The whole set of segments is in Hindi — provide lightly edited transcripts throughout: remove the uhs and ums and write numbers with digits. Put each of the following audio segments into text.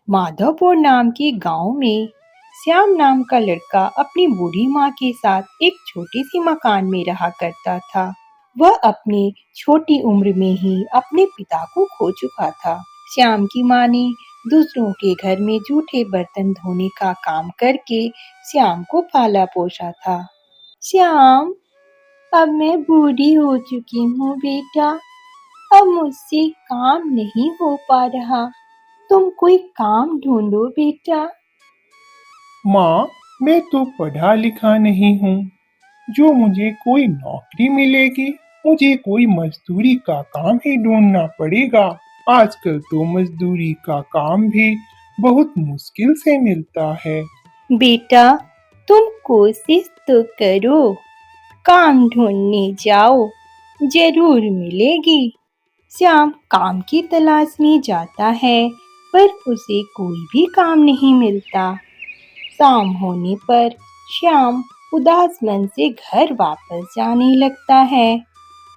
माधवपुर नाम के गांव में श्याम नाम का लड़का अपनी बूढ़ी माँ के साथ एक छोटी सी मकान में रहा करता था। वह अपनी छोटी उम्र में ही अपने पिता को खो चुका था। श्याम की माँ ने दूसरों के घर में जूठे बर्तन धोने का काम करके श्याम को पाला पोसा था। श्याम, अब मैं बूढ़ी हो चुकी हूँ बेटा, अब मुझसे काम नहीं हो पा रहा। तुम कोई काम ढूंढो बेटा। माँ, मैं तो पढ़ा लिखा नहीं हूँ। जो मुझे कोई नौकरी मिलेगी, मुझे कोई मजदूरी का काम ही ढूंढना पड़ेगा। आजकल तो मजदूरी का काम भी बहुत मुश्किल से मिलता है। बेटा, तुम कोशिश तो करो, काम ढूंढने जाओ, जरूर मिलेगी। श्याम काम की तलाश में जाता है, पर उसे कोई भी काम नहीं मिलता। शाम होने पर श्याम उदास मन से घर वापस जाने लगता है,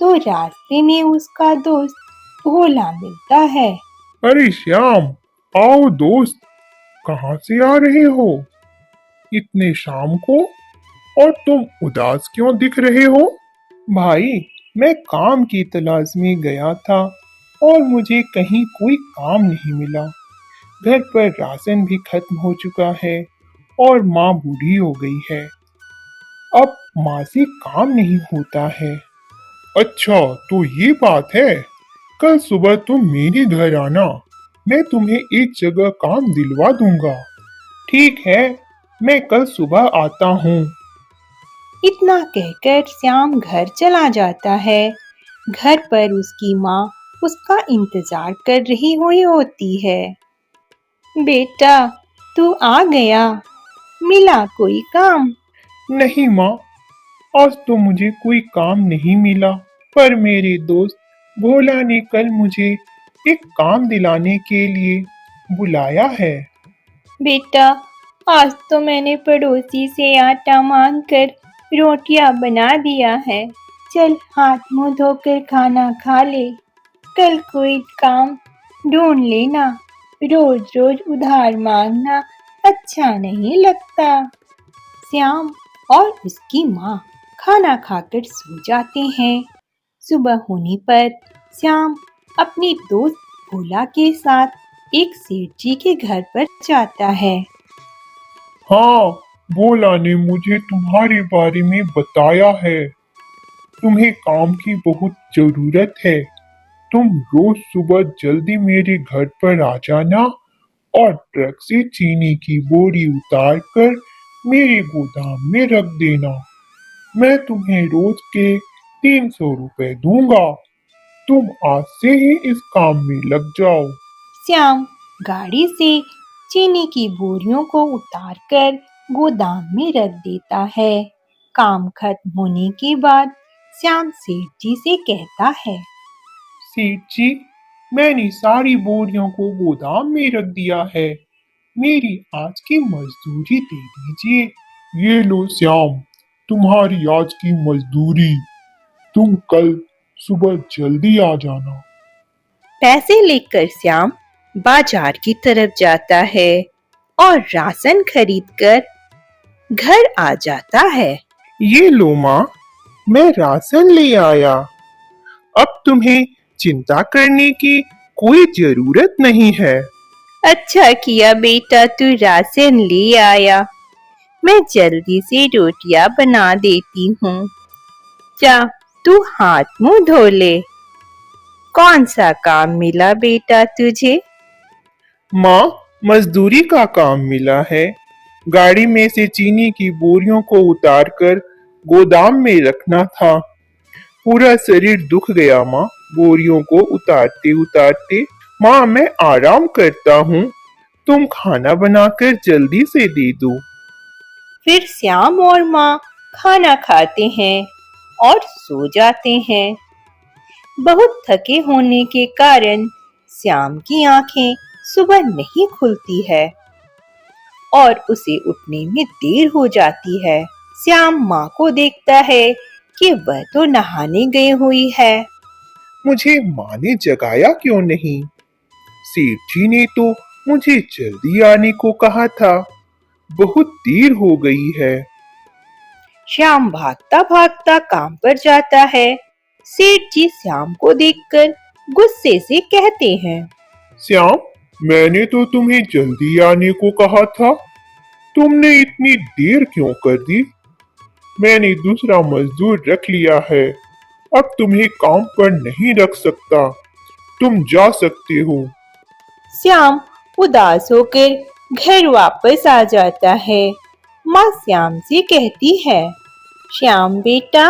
तो रास्ते में उसका दोस्त भोला मिलता है। अरे श्याम, आओ दोस्त, कहाँ से आ रहे हो इतने शाम को? और तुम उदास क्यों दिख रहे हो? भाई, मैं काम की तलाश में गया था और मुझे कहीं कोई काम नहीं मिला। घर पर राशन भी खत्म हो चुका है और माँ बूढ़ी हो गई है। अब माँ से काम नहीं होता है। अच्छा, तो ये बात है। कल सुबह तुम मेरे घर आना, मैं तुम्हें एक जगह काम दिलवा दूंगा। ठीक है, मैं कल सुबह आता हूँ। इतना कहकर श्याम घर चला जाता है। घर पर उसकी माँ उसका इंतजार कर रही हुई होती है। बेटा, तू आ गया, मिला कोई काम? नहीं माँ, आज तो मुझे कोई काम नहीं मिला, पर मेरे दोस्त भोला ने कल मुझे एक काम दिलाने के लिए बुलाया है। बेटा, आज तो मैंने पड़ोसी से आटा मांग कर रोटियां बना दिया है। चल हाथ मुंह धोकर खाना खा ले। कल कोई काम ढूंढ लेना। रोज रोज उधार मांगना अच्छा नहीं लगता। श्याम और उसकी माँ खाना खाकर सो जाते हैं। सुबह होने पर श्याम अपने दोस्त भोला के साथ एक सेठ जी के घर पर जाता है। हाँ, भोला ने मुझे तुम्हारे बारे में बताया है। तुम्हें काम की बहुत जरूरत है। तुम रोज सुबह जल्दी मेरे घर पर आ जाना और ट्रक से चीनी की बोरी उतार कर मेरे गोदाम में रख देना। मैं तुम्हें रोज के 300 रुपए दूंगा। तुम आज से ही इस काम में लग जाओ। श्याम गाड़ी से चीनी की बोरियों को उतारकर गोदाम में रख देता है। काम खत्म होने के बाद श्याम सेठ जी से कहता है। सेठ जी, मैंने सारी बोरियों को गोदाम में रख दिया है। मेरी आज की मजदूरी दे दीजिए। ये लो श्याम, तुम्हारी आज की मजदूरी। तुम कल सुबह जल्दी आ जाना। पैसे लेकर श्याम बाजार की तरफ जाता है और राशन खरीदकर घर आ जाता है। ये लो माँ, मैं राशन ले आया। अब तुम्हें चिंता करने की कोई जरूरत नहीं है। अच्छा किया बेटा, तू राशन ले आया। मैं जल्दी से रोटियां बना देती हूँ। जा, तू हाथ मुंह धो ले। कौन सा काम मिला बेटा तुझे? माँ, मजदूरी का काम मिला है। गाड़ी में से चीनी की बोरियों को उतारकर गोदाम में रखना था। पूरा शरीर दुख गया माँ, बोरियों को उतारते उतारते। माँ, मैं आराम करता हूँ। तुम खाना बनाकर जल्दी से दे दो। फिर श्याम और माँ खाना खाते हैं और सो जाते हैं। बहुत थके होने के कारण श्याम की आंखें सुबह नहीं खुलती है और उसे उठने में देर हो जाती है। श्याम माँ को देखता है कि वह तो नहाने गई हुई है। मुझे माँ ने जगाया क्यों नहीं? सेठ जी ने तो मुझे जल्दी आने को कहा था, बहुत देर हो गई है। श्याम भागता भागता काम पर जाता है। सेठ जी श्याम को देखकर गुस्से से कहते हैं, श्याम, मैंने तो तुम्हें जल्दी आने को कहा था, तुमने इतनी देर क्यों कर दी? मैंने दूसरा मजदूर रख लिया है, अब तुम्हें काम पर नहीं रख सकता, तुम जा सकते हो। श्याम उदास होकर घर वापस आ जाता है। माँ श्याम से कहती है, श्याम बेटा,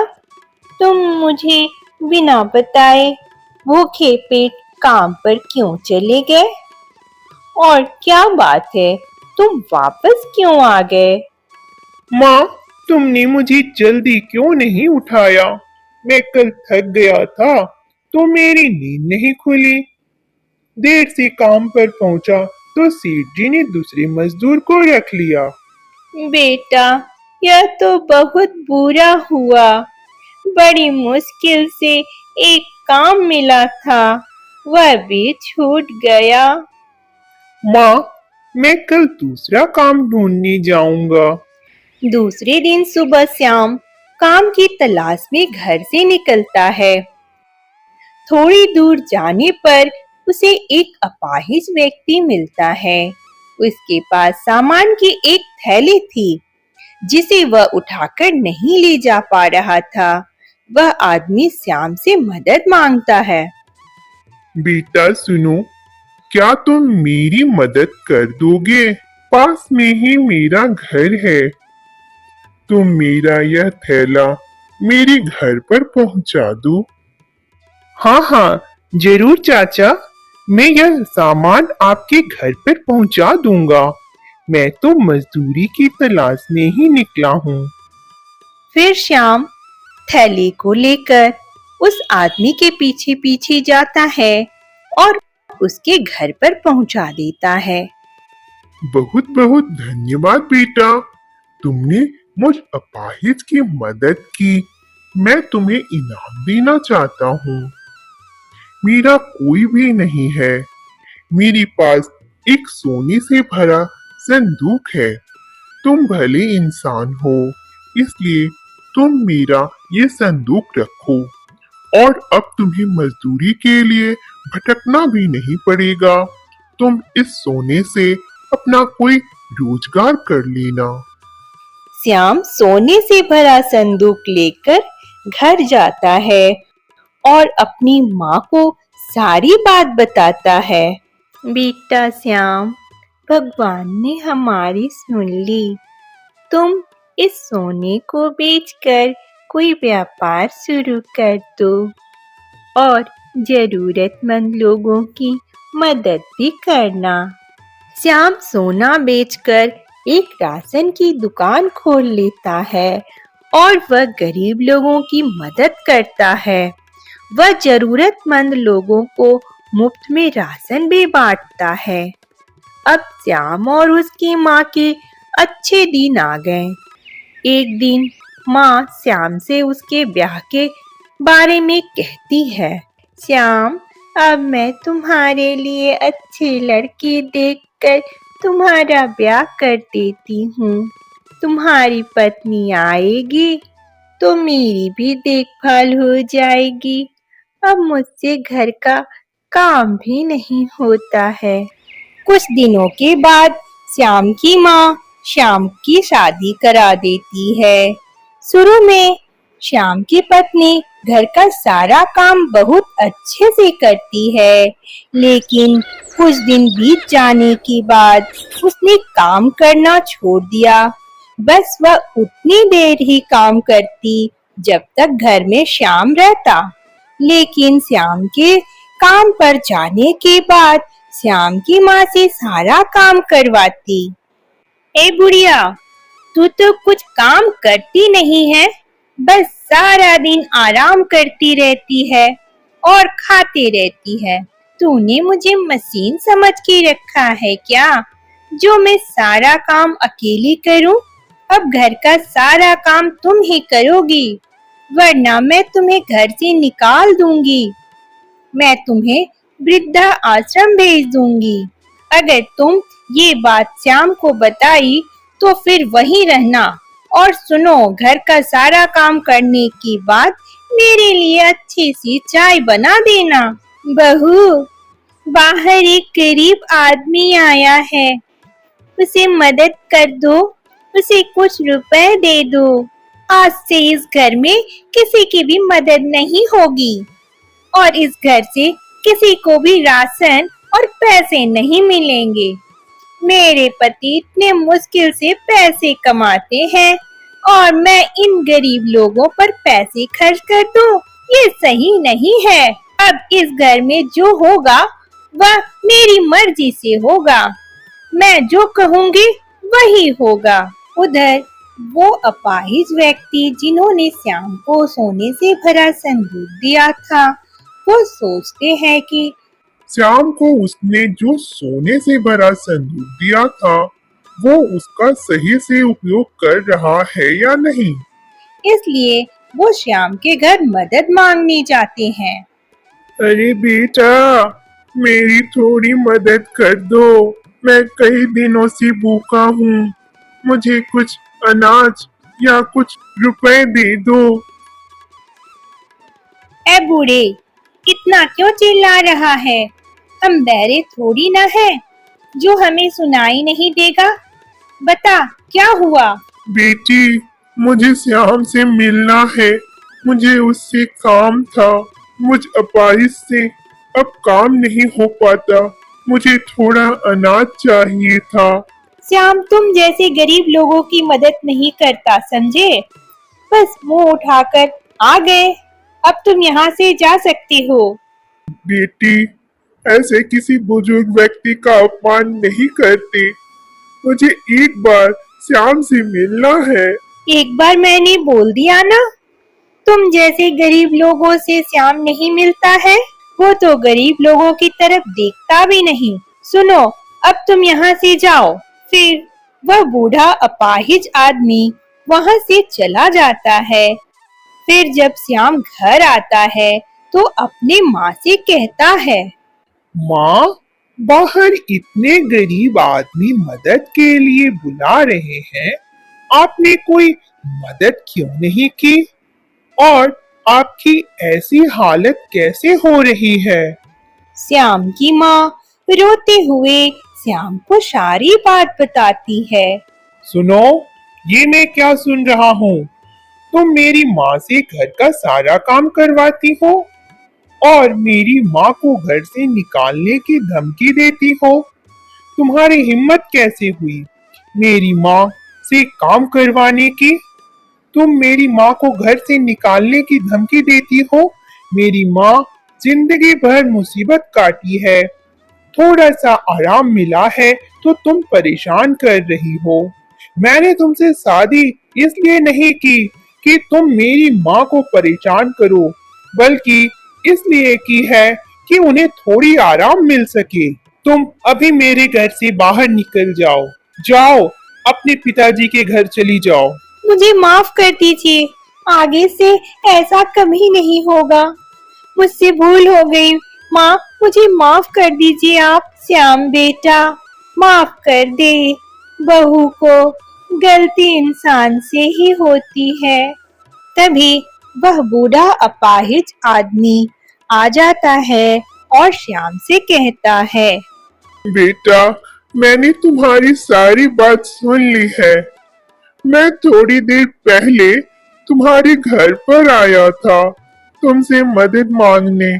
तुम मुझे बिना बताए भूखे पेट काम पर क्यों चले गए? और क्या बात है, तुम वापस क्यों आ गए? माँ, तुमने मुझे जल्दी क्यों नहीं उठाया? मैं कल थक गया था, तो मेरी नींद नहीं खुली। देर से काम पर पहुंचा तो सेठ जी ने दूसरे मजदूर को रख लिया। बेटा, यह तो बहुत बुरा हुआ। बड़ी मुश्किल से एक काम मिला था, वह भी छूट गया। माँ, मैं कल दूसरा काम ढूंढने जाऊंगा। दूसरे दिन सुबह श्याम काम की तलाश में घर से निकलता है। थोड़ी दूर जाने पर उसे एक अपाहिज व्यक्ति मिलता है। उसके पास सामान की एक थैली थी, जिसे वह उठाकर नहीं ले जा पा रहा था। वह आदमी श्याम से मदद मांगता है। बेटा सुनो, क्या तुम मेरी मदद कर दोगे? पास में ही मेरा घर है, तुम मेरा यह थैला मेरे घर पर पहुंचा दो। हाँ हाँ, जरूर चाचा, मैं यह सामान आपके घर पर पहुंचा दूंगा। मैं तो मजदूरी की तलाश में ही निकला हूँ। फिर श्याम थैली को लेकर उस आदमी के पीछे पीछे जाता है और उसके घर पर पहुंचा देता है। बहुत बहुत धन्यवाद बेटा, तुमने मुझ अपाहिज की मदद की। मैं तुम्हें इनाम देना चाहता हूँ। मेरा कोई भी नहीं है, मेरे पास एक सोने से भरा संदूक है। तुम भले इंसान हो, इसलिए तुम मेरा ये संदूक रखो, और अब तुम्हें मजदूरी के लिए भटकना भी नहीं पड़ेगा। तुम इस सोने से अपना कोई रोजगार कर लेना। श्याम सोने से भरा संदूक लेकर घर जाता है और अपनी माँ को सारी बात बताता है। बेटा श्याम, भगवान ने हमारी सुन ली। तुम इस सोने को बेचकर कोई व्यापार शुरू कर दो और जरूरतमंद लोगों की मदद भी करना। श्याम सोना बेचकर एक राशन की दुकान खोल लेता है और वह गरीब लोगों की मदद करता है। वह जरूरतमंद लोगों को मुफ्त में राशन भी बांटता है। अब श्याम और उसकी माँ के अच्छे दिन आ गए। एक दिन माँ श्याम से उसके ब्याह के बारे में कहती है। श्याम, अब मैं तुम्हारे लिए अच्छे लड़के देखकर तुम्हारा ब्याह कर देती हूँ। तुम्हारी पत्नी आएगी तो मेरी भी देखभाल हो जाएगी। अब मुझसे घर का काम भी नहीं होता है। कुछ दिनों के बाद श्याम की माँ श्याम की शादी करा देती है। शुरू में श्याम की पत्नी घर का सारा काम बहुत अच्छे से करती है, लेकिन कुछ दिन बीत जाने के बाद उसने काम करना छोड़ दिया। बस वह उतनी देर ही काम करती जब तक घर में श्याम रहता। लेकिन श्याम के काम पर जाने के बाद श्याम की माँ से सारा काम करवाती। ए बुढ़िया, तू तो कुछ काम करती नहीं है, बस सारा दिन आराम करती रहती है और खाती रहती है। तूने मुझे मशीन समझ के रखा है क्या, जो मैं सारा काम अकेली करूं? अब घर का सारा काम तुम ही करोगी, वरना मैं तुम्हें घर से निकाल दूंगी। मैं तुम्हें वृद्धा आश्रम भेज दूंगी। अगर तुम ये बात श्याम को बताई तो फिर वहीं रहना और सुनो, घर का सारा काम करने के बाद मेरे लिए अच्छी सी चाय बना देना। बहू, बाहर एक गरीब आदमी आया है, उसे मदद कर दो, उसे कुछ रुपए दे दो। आज से इस घर में किसी की भी मदद नहीं होगी और इस घर से किसी को भी राशन और पैसे नहीं मिलेंगे। मेरे पति इतने मुश्किल से पैसे कमाते हैं और मैं इन गरीब लोगों पर पैसे खर्च कर दूं, ये सही नहीं है। अब इस घर में जो होगा वह मेरी मर्जी से होगा, मैं जो कहूँगी वही होगा। उधर वो अपाहिज व्यक्ति जिन्होंने श्याम को सोने से भरा संदूक दिया था, वो सोचते हैं कि श्याम को उसने जो सोने से भरा संदूक दिया था वो उसका सही से उपयोग कर रहा है या नहीं। इसलिए वो श्याम के घर मदद मांगने जाते हैं। अरे बेटा, मेरी थोड़ी मदद कर दो, मैं कई दिनों से भूखा हूँ, मुझे कुछ अनाज या कुछ रुपए दे दो। ए बूढ़े, इतना क्यों चिल्ला रहा है? हम बहरे थोड़ी ना है जो हमें सुनाई नहीं देगा। बता, क्या हुआ? बेटी, मुझे श्याम से मिलना है, मुझे उससे काम था, मुझ अपाहिज से अब काम नहीं हो पाता, मुझे थोड़ा अनाज चाहिए था। श्याम तुम जैसे गरीब लोगों की मदद नहीं करता, समझे? बस मुंह उठाकर आ गए, अब तुम यहाँ से जा सकते हो। बेटी, ऐसे किसी बुजुर्ग व्यक्ति का अपमान नहीं करते, मुझे एक बार श्याम से मिलना है। एक बार मैंने बोल दिया ना, तुम जैसे गरीब लोगों से श्याम नहीं मिलता है, वो तो गरीब लोगों की तरफ देखता भी नहीं। सुनो, अब तुम यहाँ से जाओ। फिर वह बूढ़ा अपाहिज आदमी वहाँ से चला जाता है। फिर जब श्याम घर आता है तो अपने माँ से कहता है, माँ, बाहर इतने गरीब आदमी मदद के लिए बुला रहे हैं, आपने कोई मदद क्यों नहीं की? और आपकी ऐसी हालत कैसे हो रही है? श्याम की माँ रोते हुए श्याम को सारी बात बताती है। सुनो, ये मैं क्या सुन रहा हूँ? तुम मेरी माँ से घर का सारा काम करवाती हो और मेरी माँ को घर से निकालने की धमकी देती हो। तुम्हारी हिम्मत कैसे हुई मेरी माँ से काम करवाने की? तुम मेरी माँ को घर से निकालने की धमकी देती हो। मेरी माँ जिंदगी भर मुसीबत काटी है, थोड़ा सा आराम मिला है तो तुम परेशान कर रही हो। मैंने तुमसे शादी इसलिए नहीं की कि तुम मेरी माँ को परेशान करो, बल्कि इसलिए की है कि उन्हें थोड़ी आराम मिल सके। तुम अभी मेरे घर से बाहर निकल जाओ, जाओ अपने पिताजी के घर चली जाओ। मुझे माफ कर दीजिए, आगे से ऐसा कभी नहीं होगा, मुझसे भूल हो गई। माँ, मुझे माफ कर दीजिए आप। श्याम बेटा, माफ कर दे, बहू को गलती इंसान से ही होती है। तभी वह बूढ़ा अपाहिज आदमी आ जाता है और श्याम से कहता है, बेटा, मैंने तुम्हारी सारी बात सुन ली है। मैं थोड़ी देर पहले तुम्हारे घर पर आया था तुमसे मदद मांगने,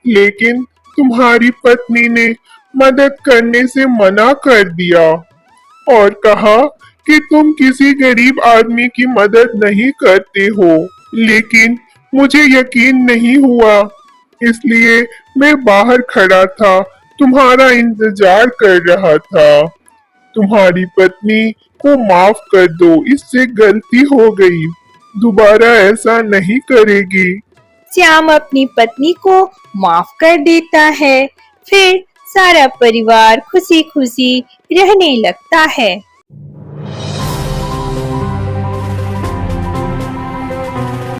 लेकिन तुम्हारी पत्नी ने मदद करने से मना कर दिया और कहा कि तुम किसी गरीब आदमी की मदद नहीं करते हो। लेकिन मुझे यकीन नहीं हुआ, इसलिए मैं बाहर खड़ा था, तुम्हारा इंतजार कर रहा था। तुम्हारी पत्नी को माफ कर दो, इससे गलती हो गई, दोबारा ऐसा नहीं करेगी। श्याम अपनी पत्नी को माफ कर देता है। फिर सारा परिवार खुशी खुशी रहने लगता है।